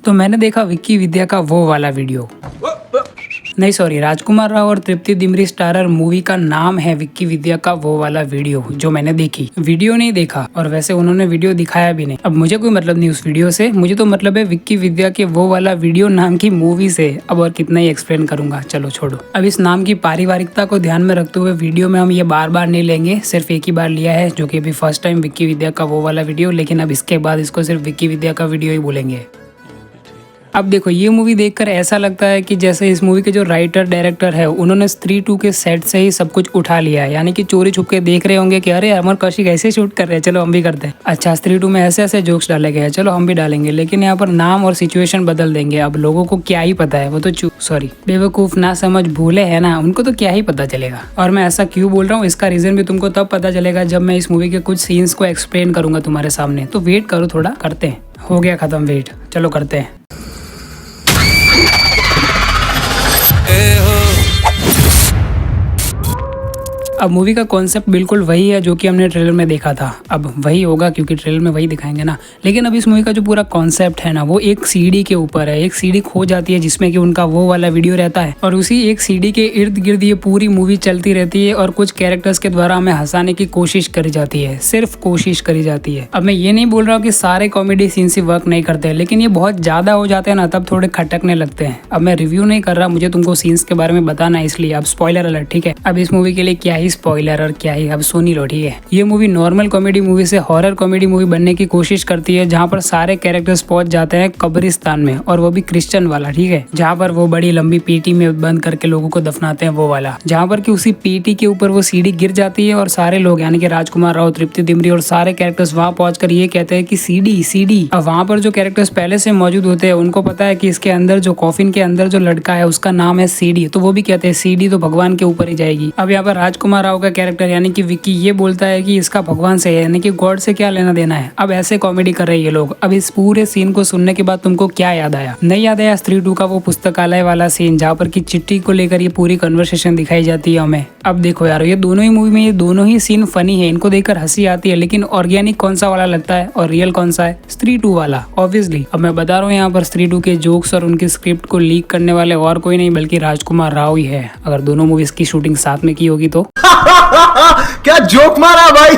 तो मैंने देखा विक्की विद्या का वो वाला वीडियो, नहीं सॉरी, राजकुमार राव और तृप्ति दिमरी स्टारर मूवी का नाम है विक्की विद्या का वो वाला वीडियो, जो मैंने देखी। वीडियो नहीं देखा और वैसे उन्होंने वीडियो दिखाया भी नहीं। अब मुझे कोई मतलब नहीं उस वीडियो से, मुझे तो मतलब है विक्की विद्या के वो वाला वीडियो नाम की मूवी से। अब और कितना ही एक्सप्लेन करूंगा, चलो छोड़ो। अब इस नाम की पारिवारिकता को ध्यान में रखते हुए वीडियो में हम ये बार बार नहीं लेंगे, सिर्फ एक ही बार लिया है, जो कि अभी फर्स्ट टाइम विक्की विद्या का वो वाला वीडियो। लेकिन अब इसके बाद इसको सिर्फ विक्की विद्या का वीडियो ही बोलेंगे। अब देखो, ये मूवी देखकर ऐसा लगता है कि जैसे इस मूवी के जो राइटर डायरेक्टर है उन्होंने स्त्री 2 के सेट से ही सब कुछ उठा लिया है। यानी कि चोरी छुप के देख रहे होंगे कि अरे अमर कौशिक ऐसे शूट कर रहे हैं, चलो हम भी करते हैं। अच्छा, स्त्री 2 में ऐसे ऐसे जोक्स डाले गए हैं, चलो हम भी डालेंगे। लेकिन यहाँ पर नाम और सिचुएशन बदल देंगे। अब लोगों को क्या ही पता है, वो तो सॉरी बेवकूफ ना समझ भूले है ना, उनको तो क्या ही पता चलेगा। और मैं ऐसा क्यों बोल रहा हूँ, इसका रीजन भी तुमको तब पता चलेगा जब मैं इस मूवी के कुछ सीन्स को एक्सप्लेन करूंगा तुम्हारे सामने। तो वेट करो थोड़ा, करते हैं। हो गया खत्म वेट, चलो करते हैं। अब मूवी का कॉन्सेप्ट बिल्कुल वही है जो कि हमने ट्रेलर में देखा था। अब वही होगा क्योंकि ट्रेलर में वही दिखाएंगे ना। लेकिन अब इस मूवी का जो पूरा कॉन्सेप्ट है ना, वो एक सीडी के ऊपर है। एक सीडी खो जाती है जिसमें कि उनका वो वाला वीडियो रहता है, और उसी एक सीडी के इर्द गिर्द ये पूरी मूवी चलती रहती है। और कुछ कैरेक्टर्स के द्वारा हमें हंसाने की कोशिश करी जाती है, सिर्फ कोशिश करी जाती है। अब मैं ये नहीं बोल रहा हूँ कि सारे कॉमेडी सीन्स ही वर्क नहीं करते, लेकिन ये बहुत ज्यादा हो जाते हैं ना, तब थोड़े खटकने लगते हैं। अब मैं रिव्यू नहीं कर रहा, मुझे तुमको सीन्स के बारे में बताना है, इसलिए अब स्पॉइलर अलर्ट, ठीक है। अब इस मूवी के लिए क्या ही स्पॉइलर और क्या ही, अब सुन ही लो, ठीक है। ये मूवी नॉर्मल कॉमेडी मूवी से हॉरर कॉमेडी मूवी बनने की कोशिश करती है, जहाँ पर सारे कैरेक्टर्स पहुंच जाते हैं कब्रिस्तान में, और वो भी क्रिश्चियन वाला, ठीक है। जहाँ पर वो बड़ी लंबी पीटी में बंद करके लोगों को दफनाते हैं, वो वाला। जहाँ पर कि उसी पीटी के ऊपर वो सीढ़ी गिर जाती है और सारे लोग यानी कि राजकुमार राव, तृप्ति दिमरी और सारे कैरेक्टर्स वहाँ पहुंचकर ये कहते हैं कि सीढ़ी सीढ़ी। अब वहाँ पर जो कैरेक्टर्स पहले से मौजूद होते हैं उनको पता है कि इसके अंदर जो कॉफिन के अंदर जो लड़का है उसका नाम है सीढ़ी, तो वो भी कहते हैं सीढ़ी तो भगवान के ऊपर ही जाएगी। अब यहाँ पर राजकुमार राव का कैरेक्टर यानी कि विक्की ये बोलता है कि इसका भगवान से यानी कि गॉड से क्या लेना देना है। अब ऐसे कॉमेडी कर रहे हैं ये लोग। अब इस पूरे सीन को सुनने के बाद तुमको क्या याद आया? नहीं याद आया स्त्री 2 का वो पुस्तकालय वाला सीन जहाँ पर की चिट्ठी को लेकर ये पूरी कन्वर्सेशन दिखाई जाती है हमें। अब देखो यार, ये दोनों ही मूवी में ये दोनों ही सीन फनी है, इनको देखकर हंसी आती है, लेकिन ऑर्गेनिक कौन सा वाला लगता है और रियल कौन सा है? स्त्री 2 वाला, ऑब्वियसली। अब मैं बता रहा हूँ यहाँ पर स्त्री 2 के जोक्स और उनकी स्क्रिप्ट को लीक करने वाले और कोई नहीं बल्कि राजकुमार राव ही है। अगर दोनों मूवीज की शूटिंग साथ में की होगी तो क्या जोक मारा भाई।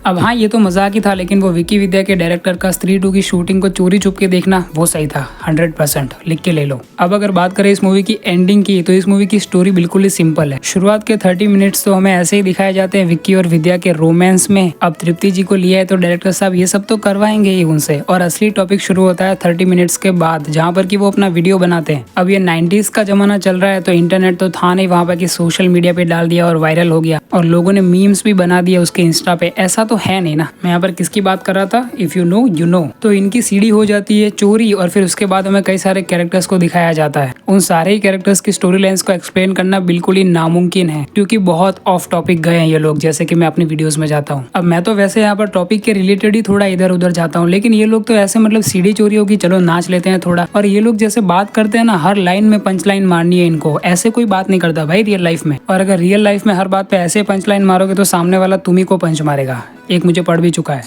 अब हाँ, ये तो मजाक ही था, लेकिन वो विक्की विद्या के डायरेक्टर का स्त्री 2 की शूटिंग को चोरी छुप के देखना वो सही था। 100% लिख के ले लो। अब अगर बात करें इस मूवी की एंडिंग की, तो इस मूवी की स्टोरी बिल्कुल ही सिंपल है। शुरुआत के 30 मिनट्स तो हमें ऐसे ही दिखाए जाते हैं विक्की और विद्या के रोमांस में। अब तृप्ति जी को लिया है तो डायरेक्टर साहब ये सब तो करवाएंगे ही उनसे, और असली टॉपिक शुरू होता है 30 मिनट्स के बाद, जहाँ पर की वो अपना वीडियो बनाते हैं। अब ये 90s का जमाना चल रहा है, तो इंटरनेट तो था नहीं वहाँ पर कि सोशल मीडिया पे डाल दिया और वायरल हो गया, और लोगों ने मीम्स भी बना दिया उसके इंस्टा पे। ऐसा तो है नहीं ना। मैं यहाँ पर किसकी बात कर रहा था? If you know you know. तो इनकी सीढ़ी हो जाती है चोरी, और फिर उसके बाद हमें कई सारे कैरेक्टर्स को दिखाया जाता है। उन सारे ही कैरेक्टर्स की स्टोरी लाइंस को एक्सप्लेन करना बिल्कुल ही नामुमकिन है, क्योंकि बहुत ऑफ टॉपिक गए हैं ये लोग, जैसे कि मैं अपनी वीडियोस में जाता हूँ। अब मैं तो वैसे यहाँ पर टॉपिक के रिलेटेड ही थोड़ा इधर उधर जाता हूँ, लेकिन ये लोग तो ऐसे मतलब सीढ़ी चोरी होगी, चलो नाच लेते हैं थोड़ा। और ये लोग जैसे बात करते हैं ना, हर लाइन में पंच लाइन मारनी है इनको, ऐसे कोई बात नहीं करता भाई रियल लाइफ में। और अगर रियल लाइफ में हर बात पे ऐसे पंच लाइन मारोगे तो सामने वाला तुम ही को पंच मारेगा। एक मुझे पढ़ भी चुका है।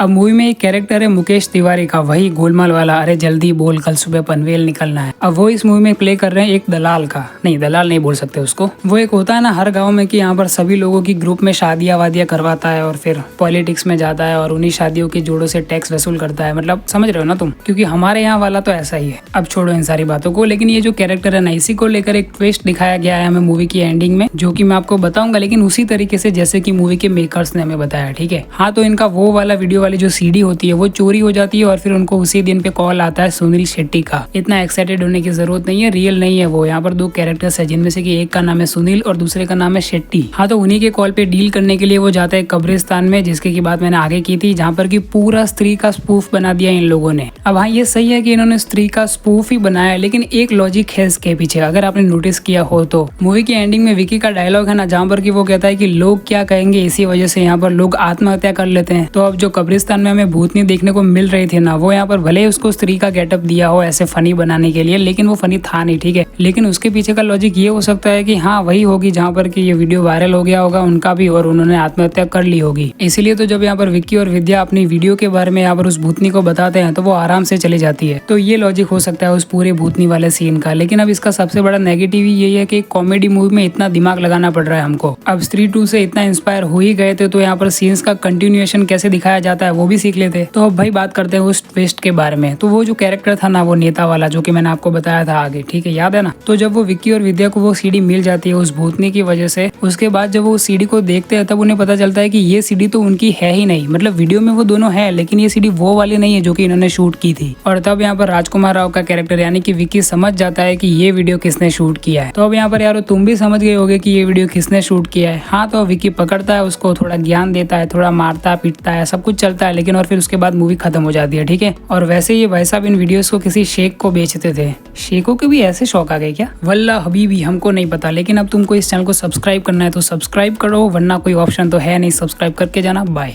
अब मूवी में एक कैरेक्टर है मुकेश तिवारी का, वही गोलमाल वाला, अरे जल्दी बोल कल सुबह पनवेल निकलना है। अब वो इस मूवी में प्ले कर रहे हैं एक दलाल का, नहीं दलाल नहीं बोल सकते उसको। वो एक होता है ना हर गांव में कि यहाँ पर सभी लोगों की ग्रुप में शादियां वादियां करवाता है और फिर पॉलिटिक्स में जाता है और उन्हीं शादियों के जोड़ों से टैक्स वसूल करता है। मतलब समझ रहे हो ना तुम, क्योंकि हमारे यहाँ वाला तो ऐसा ही है। अब छोड़ो इन सारी बातों को, लेकिन ये जो कैरेक्टर है ना, इसी को लेकर एक ट्विस्ट दिखाया गया है हमें मूवी की एंडिंग में, जो की मैं आपको बताऊंगा, लेकिन उसी तरीके से जैसे की मूवी के मेकर्स ने हमें बताया, ठीक है। हाँ, तो इनका वो वाला वीडियो वाली जो सीडी होती है वो चोरी हो जाती है, और फिर उनको उसी दिन पे कॉल आता है सुनील शेट्टी का। इतना एक्साइटेड होने की जरूरत नहीं है, रियल नहीं है वो। यहाँ पर 2 कैरेक्टर्स है, जिनमें से कि एक का नाम है सुनील और दूसरे का नाम है शेट्टी। हाँ, तो उन्हीं के कॉल पे डील करने के लिए वो जाता है कब्रिस्तान में, जिसके की बात मैंने आगे की थी, जहाँ पर की पूरा स्त्री का स्पूफ बना दिया इन लोगों ने। अब हाँ, ये सही है कि इन्होंने स्त्री का स्पूफ ही बनाया, लेकिन एक लॉजिक है इसके पीछे, अगर आपने नोटिस किया हो तो। मूवी की एंडिंग में विकी का डायलॉग है ना, जहाँ पर की वो कहता है कि लोग क्या कहेंगे, इसी वजह से यहाँ पर लोग आत्महत्या कर लेते हैं। तो अब जो कब्रिस्तान में हमें भूतनी देखने को मिल रही थी ना, वो यहाँ पर भले ही उसको स्त्री का गेटअप दिया हो ऐसे फनी बनाने के लिए, लेकिन वो फनी था नहीं, ठीक है। लेकिन उसके पीछे का लॉजिक ये हो सकता है कि हाँ वही होगी जहाँ पर कि ये वीडियो वायरल हो गया होगा उनका भी, और उन्होंने आत्महत्या कर ली होगी। इसीलिए तो जब यहाँ पर विक्की और विद्या अपनी वीडियो के बारे में यहाँ पर उस भूतनी को बताते हैं तो वो आराम से चली जाती है। तो ये लॉजिक हो सकता है उस पूरे भूतनी वाले सीन का। लेकिन अब इसका सबसे बड़ा नेगेटिव यही है कि कॉमेडी मूवी में इतना दिमाग लगाना पड़ रहा है हमको। अब स्त्री 2 से इतना इंस्पायर हो ही गए थे तो यहाँ पर सीन्स का कंटिन्यूएशन कैसे दिखाया जाता है वो भी सीख लेते। तो अब भाई बात करते हैं उस ट्विस्ट के बारे में। तो वो जो कैरेक्टर था ना, वो नेता वाला जो कि मैंने आपको बताया था आगे, ठीक है, याद है ना। तो जब वो विक्की और विद्या को वो सीडी मिल जाती है उस भूतनी की वजह से, उसके बाद जब वो सीडी को देखते हैं तब उन्हें पता चलता है कि ये सीडी तो उनकी है ही नहीं। मतलब वीडियो में वो दोनों है लेकिन ये सीडी वो वाली नहीं है जो कि इन्होंने शूट की थी। और तब यहाँ पर राजकुमार राव का कैरेक्टर यानी कि विक्की समझ जाता है कि ये वीडियो किसने शूट किया है। तो अब यहाँ पर यारो तुम भी समझ गए होगे कि ये वीडियो किसने शूट किया है। हाँ, तो विक्की पकड़ता है उसको, थोड़ा ज्ञान देता है, थोड़ा मारता पीटता है, सब कुछ चलता है, लेकिन और फिर उसके बाद मूवी खत्म हो जाती है, ठीक है। और वैसे ये भाई साहब इन वीडियोस को किसी शेख को बेचते थे। शेखों के भी ऐसे शौक आ गए क्या? वल्ला हबीबी हमको नहीं पता। लेकिन अब तुमको इस चैनल को सब्सक्राइब करना है तो सब्सक्राइब करो, वरना कोई ऑप्शन तो है नहीं, सब्सक्राइब करके जाना। बाय।